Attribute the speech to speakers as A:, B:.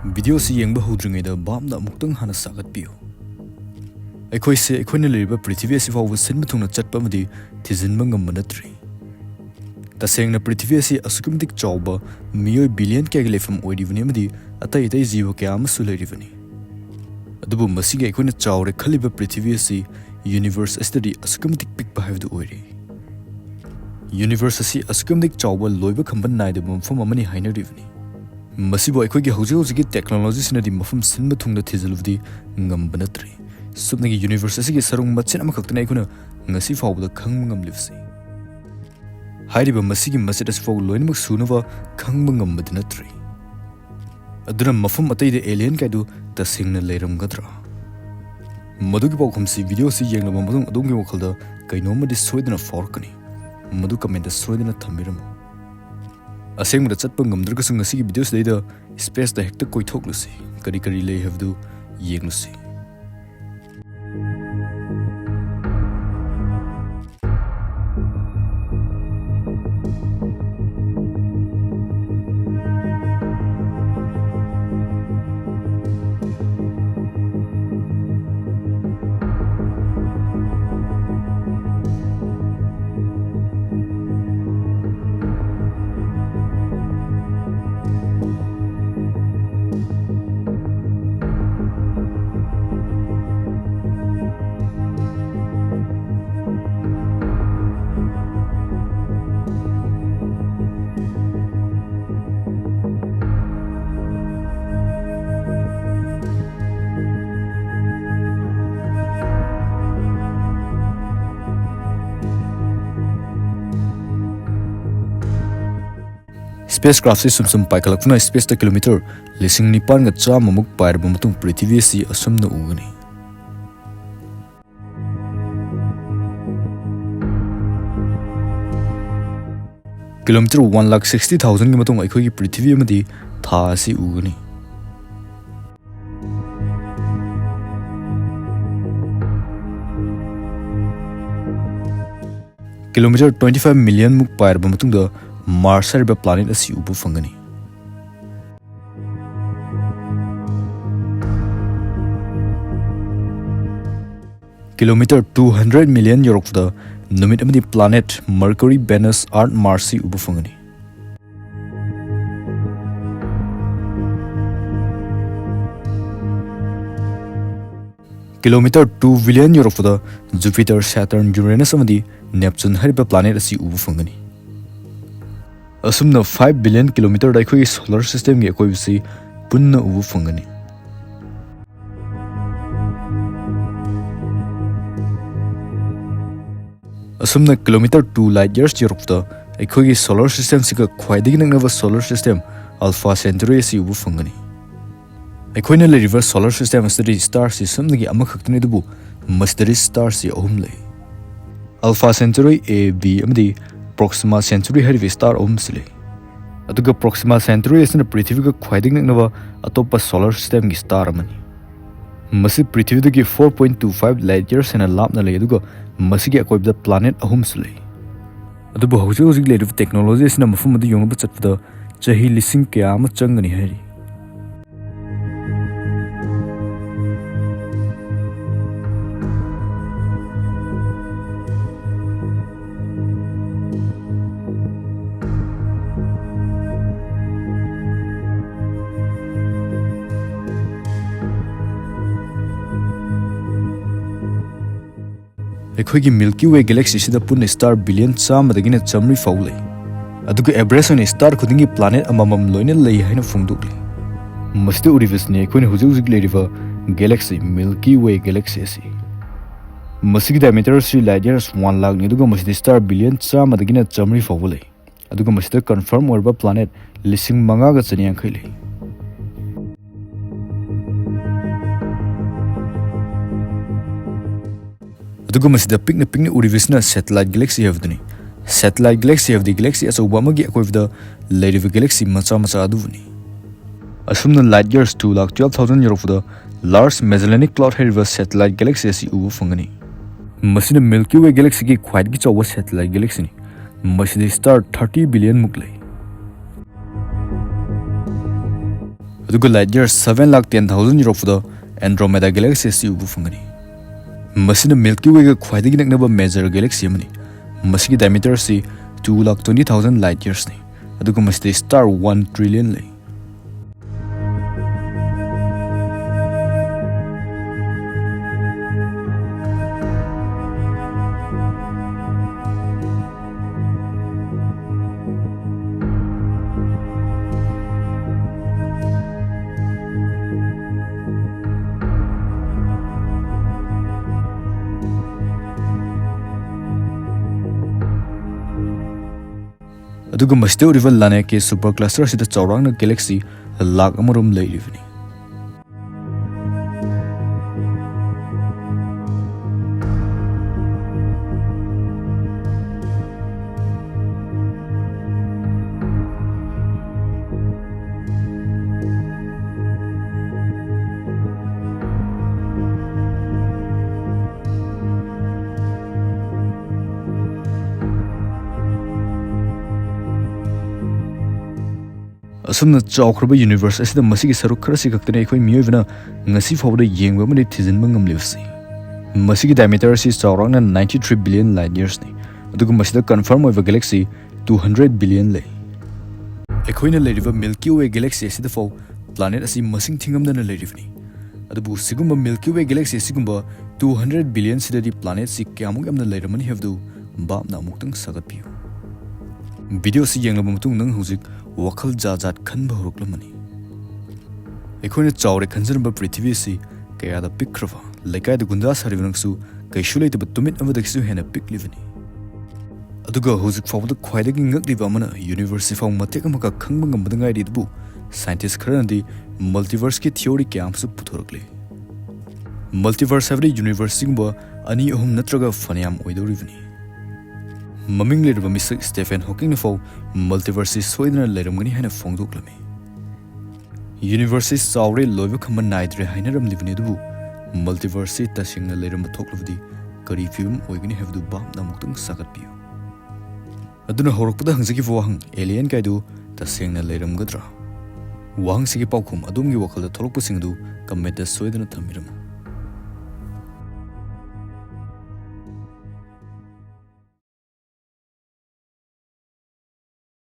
A: Video si yengba hodringaida bamna amuktang hana sagatpiyo. Aikoise aikoina leriba prithvi asi fawba sinba thungna chatpa amadi thizinba ngamma natri. Tasengna prithvi asi asukumdik chawba miyoi billion kaya leifam oiribani amadi atai atai jiwa kaya amasu leribani. Adubu masiga aikoina chawre khaliba prithvi asi universe asitadi asukumdik pikpa haibdu oiri. Universe asi asukumdik chawba loiba khamban naida mafam amani hainaribani. Masibo aikoigi hauji technology sinadi mafam sinba thungna thizalubdi ngamba natri. Subnagi universe asigi sarung machin amakhaktana aikuna ngasi fawbada khangba ngamlibsi. Hairiba masigi masjid asi faw loinamak sunava khangba ngambadi natri. Aduna mafam ataida alien kaidu tasingna leiramgadra. Madugi pawkhamsi video si yenglaba madung adungi wakhalda kainomadi soidana faurkani. Madu comment soidana thambirama. Aseng mada chatpa ngamdragasung ngasigi videos leida space da hekta koithoklusi kari kari lei habdu yenglusi. Spacecraft si sumsum paikalakna space ta kilometer lising nipan nga cham amuk pair bamatung prithvi si asumna ugani. Kilometer 1,60,000 ki matung aikhogi prithvi amadi tha si ugani. Kilometer 25 million muk pair bamatung da Mars hariba planet asi ubu fangani. Kilometer 200 million yorokda numit amadi planet Mercury, Venus, Earth, Mars si ubu fangani. Kilometer 2 billion yorokda Jupiter, Saturn, Uranus amadi Neptune hariba planet asi ubu fangani. Asumna 5 billion kilometer da khoi solar system ge koi bisi punna ubu fangani. Asumna kilometer 2 light years yorukta khoi solar system sika khwaidigi nangnaba solar system Alpha Centauri si ubu fangani. Khoina le reverse solar system study star system gi amakhaktani dubu masdari star si ahum lei. Alpha Centauri A, B amadi Proxima Centauri haribi star omsile. Aduga Proxima Centauri asina prithvi ga khwaiding naknaba atopa solar system gi star amani. Masi prithvi dagi 4.25 light years hena lapna lei aduga masi gi akoibda planet ahumsile. Adubu hauji le technology asina mafum adu yongba chatpada chahi lising kya ama changani hari. Ekhoigi Milky Way galaxy sida punna star billion chamadagina chamri faulei. Aduga average on star khudingi planet amamam loina lei haina phungdukli. Masida universe ne ekhoina hujug leiriva galaxy Milky Way galaxy asi. Masigi diameter si light years 1 lakh ni aduga masida star billion chamadagina chamri faulei. Aduga masida confirm orba planet lising manga ga chaniang khailei. Aduga masida pikna urivisna satellite galaxy havdani. Satellite galaxy of the galaxy as Obamagi akoivda leiriva galaxy macha aduvani. Asumna light years 2,12,000 yorofda Large Magellanic Cloud heriva satellite galaxy asi ubu fangani. Masina Milky Way galaxy ki khwaidgi chawwa satellite galaxy ni. Masida star 30 billion muklei. aduga light years 7,10,000 yorofda Andromeda galaxy si ubu fungani masina Milky Way ga khwaidagi naknaba major galaxy amani masigi diameter si 2,20,000 light years ni aduga masida star 1 trillion lay aduga masida uriva lane ke super cluster sida chawrangna galaxy lakh amarum leirivani asumna thagtchabani universe asida masigi saruk khara si kaktane ekhoi miyoibna ngasi fawda yengba mani thijinba ngamlibsi masigi diameter si chawrangna 93 billion light years ni aduga masida confirm oiva galaxy 200 billion lay ekhoina leiriva Milky Way galaxy asida faw planet asi masing thingamdana leirivani adubu sigumba Milky Way galaxy sigumba 200 billion sidadi planet si kyamuk yamna leiramani havdu babna amuktang sagatpiyo video si yenglaba matung nang hujik wakhal jajat khanba horoklamani ekhoina chawre khanjarba prithvi si kayada pikrava lekai da gunda sarivangsu kaishulai ta tumit amadaksu hena piklivani aduga hujik fawda khwaidagi ngakliba mana university faw matek amaka khangba ngambada ngai ridbu scientist kharandi multiverse ki theory kyam su puthorokle multiverse havri university gumba ani ohum natraga faniam oidorivani maming lerba misak Stephen Hawking na faw multiverse soidna leramgani hena phongdoklami universe chawre loiba khama naidre hainaram livni dubu multiverse tasingna leram thoklavdi kari film oigani havdu bam namuktang sagatpiyo aduna horokpada hangjagi wahang alien kaidu tasingna leramgadra wahang sigi paukhum adumgi wakhalda tholokpasingdu comment da soidna thamiram